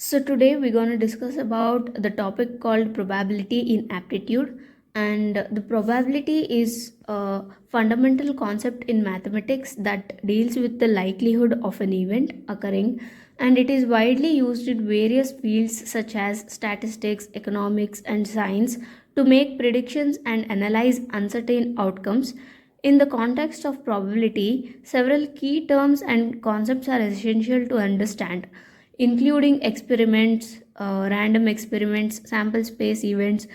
So today we're going to discuss about the topic called probability in aptitude, and the probability is a fundamental concept in mathematics that deals with the likelihood of an event occurring, and it is widely used in various fields such as statistics, economics and science to make predictions and analyze uncertain outcomes. In the context of probability, several key terms and concepts are essential to understand, including experiments, random experiments, sample space events,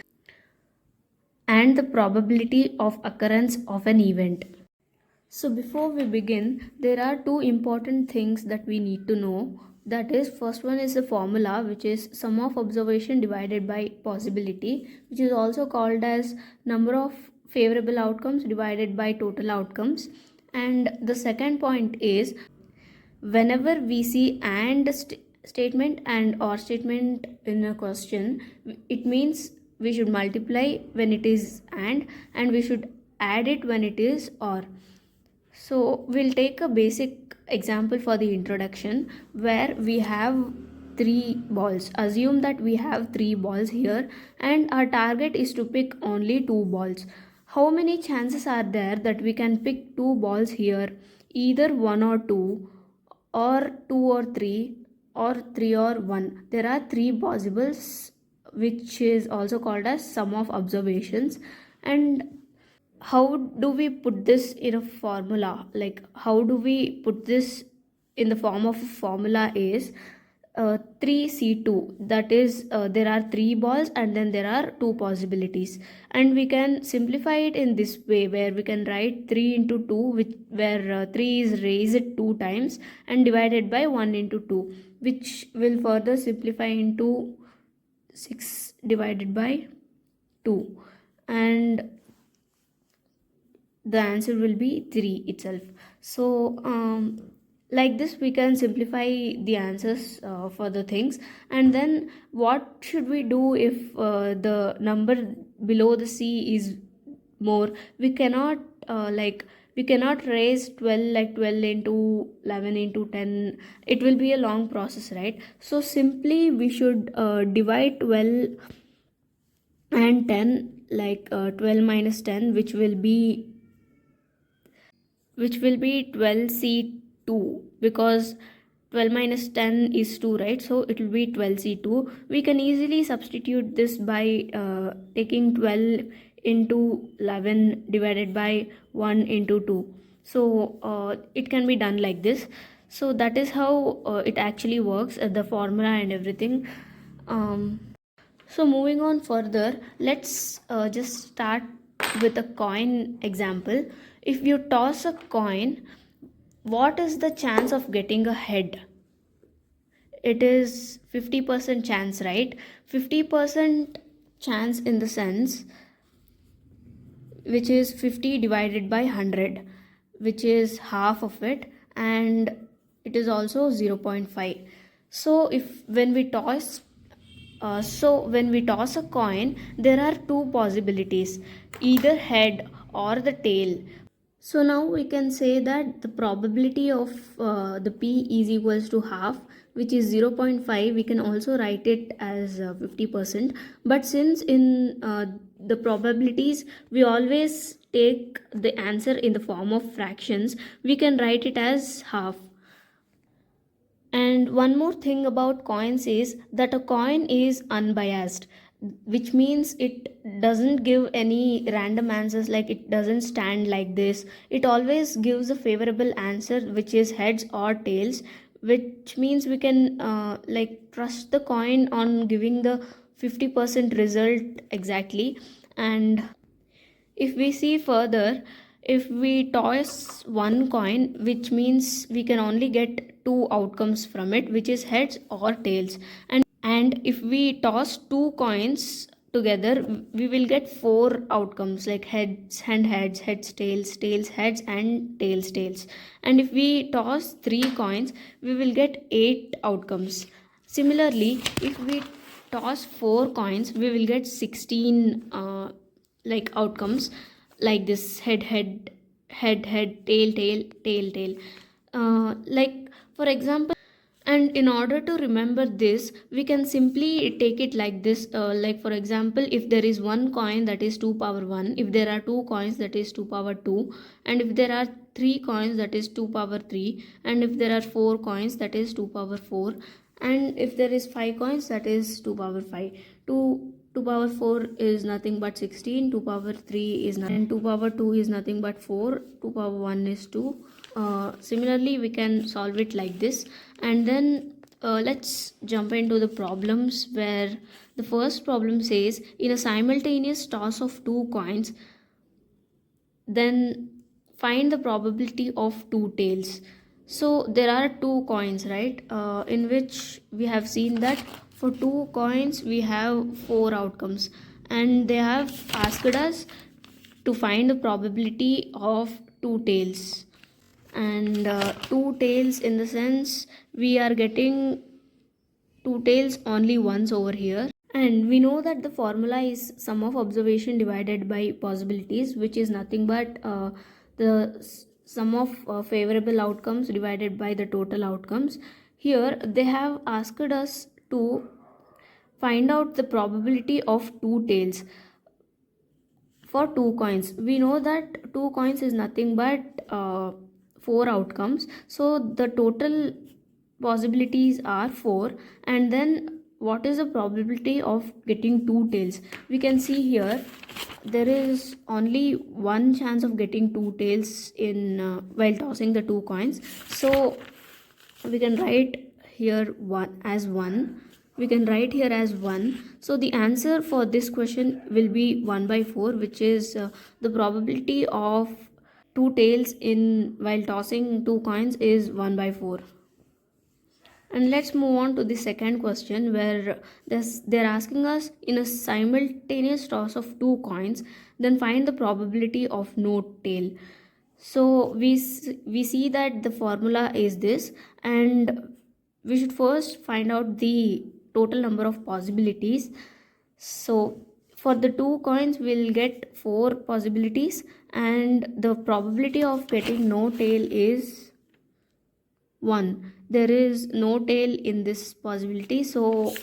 and the probability of occurrence of an event. So, before we begin, there are two important things that we need to know. That is, first one is the formula, which is sum of observation divided by possibility, which is also called as number of favorable outcomes divided by total outcomes. And the second point is, whenever we see statement and or statement in a question, it means we should multiply when it is and we should add it when it is or. So we'll take a basic example for the introduction where we have three balls. Assume that we have three balls here and our target is to pick only two balls. How many chances are there that we can pick two balls here, either one or two, or two or three or one? There are three possibles, which is also called as sum of observations. And how do we put this in a formula? Like, how do we put this in the form of a formula is 3C2. That is, there are three balls and then there are two possibilities, and we can simplify it in this way where we can write 3 into 2, where 3 is raised 2 times and divided by 1 into 2, which will further simplify into 6 divided by 2, and the answer will be 3 itself. So like this we can simplify the answers for the things. And then what should we do if the number below the C is more? We cannot we cannot raise 12, like 12 into 11 into 10. It will be a long process, right? So simply we should divide 12 and 10, like 12 minus 10, which will be 12C2, because 12 minus 10 is 2, right? So it will be 12C2. We can easily substitute this by taking 12 into 11 divided by 1 into 2. So it can be done like this. So that is how it actually works, the formula and everything. So moving on further, let's just start with a coin example. If you toss a coin, what is the chance of getting a head? It is 50% chance, right? 50% chance in the sense, which is 50 divided by 100, which is half of it, and it is also 0.5. So when we toss a coin, there are two possibilities, either head or the tail. So now we can say that the probability of the P is equals to half, which is 0.5. We can also write it as 50%. But since in the probabilities we always take the answer in the form of fractions, we can write it as half. And one more thing about coins is that a coin is unbiased, which means it doesn't give any random answers, like it doesn't stand like this. It always gives a favorable answer, which is heads or tails, which means we can trust the coin on giving the 50% result exactly. And if we see further, if we toss one coin, which means we can only get two outcomes from it, which is heads or tails. And if we toss two coins together, we will get four outcomes, like heads and heads, heads, tails, tails, heads, and tails, tails. And if we toss three coins, we will get eight outcomes. Similarly, if we toss four coins, we will get 16 outcomes, like this: head, head, head, head, tail, tail, tail, tail. Like, for example, And in order to remember this, we can simply take it like this, like for example, if there is one coin, that is 2 power 1, if there are two coins, that is 2 power 2, and if there are three coins, that is 2 power 3, and if there are four coins, that is 2 power 4, and if there is five coins, that is 2 power 5. 2 power 4 is nothing but 16, 2 power 3 is nothing, and 2 power 2 is nothing but 4, 2 power 1 is 2. Similarly, we can solve it like this. And then let's jump into the problems, where the first problem says, in a simultaneous toss of two coins, then find the probability of two tails. So there are two coins, right, in which we have seen that for two coins we have four outcomes, and they have asked us to find the probability of two tails. And two tails, in the sense we are getting two tails only once over here. And we know that the formula is sum of observation divided by possibilities, which is nothing but the sum of favorable outcomes divided by the total outcomes. Here they have asked us to find out the probability of two tails for two coins. We know that two coins is nothing but four outcomes, so the total possibilities are four. And then what is the probability of getting two tails? We can see here there is only one chance of getting two tails in while tossing the two coins, so we can write here 1 as 1, we can write here as 1. So the answer for this question will be 1 by 4, which is the probability of two tails in while tossing two coins is 1 by 4. And let's move on to the second question, where they're asking us, in a simultaneous toss of two coins, then find the probability of no tail. So we see that the formula is this, and we should first find out the total number of possibilities. So for the two coins we'll get four possibilities, and the probability of getting no tail is 1. There is no tail in this possibility, so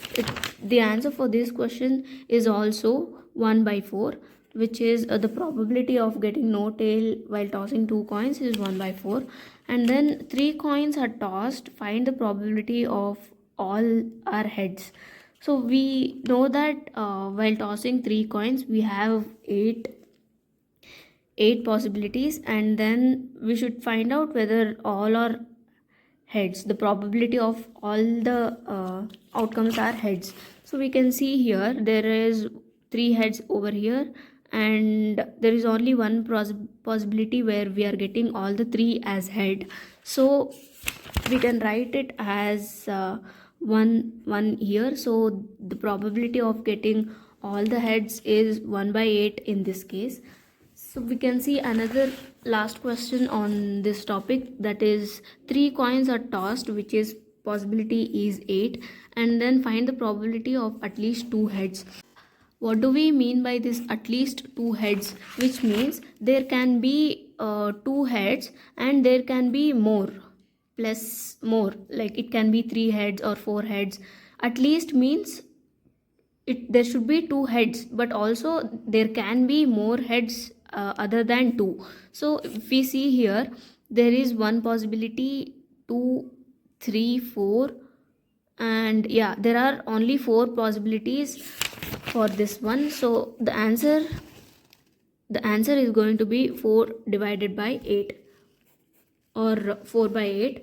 the answer for this question is also 1 by 4, which is the probability of getting no tail while tossing two coins is 1 by 4. And then three coins are tossed, find the probability of all our heads. So we know that while tossing three coins we have eight possibilities, and then we should find out whether all are heads. The probability of all the outcomes are heads. So we can see here there is three heads over here, and there is only one possibility where we are getting all the three as head. So we can write it as 1 here. So the probability of getting all the heads is 1 by 8 in this case. So we can see another last question on this topic, that is three coins are tossed, which is possibility is 8, and then find the probability of at least two heads. What do we mean by this at least two heads? Which means there can be two heads and there can be more plus more, like it can be three heads or four heads. At least means there should be two heads, but also there can be more heads other than two. So if we see here, there is one possibility, 2, 3, 4, and yeah, there are only four possibilities for this one. So the answer is going to be 4 divided by 8, or 4 by 8.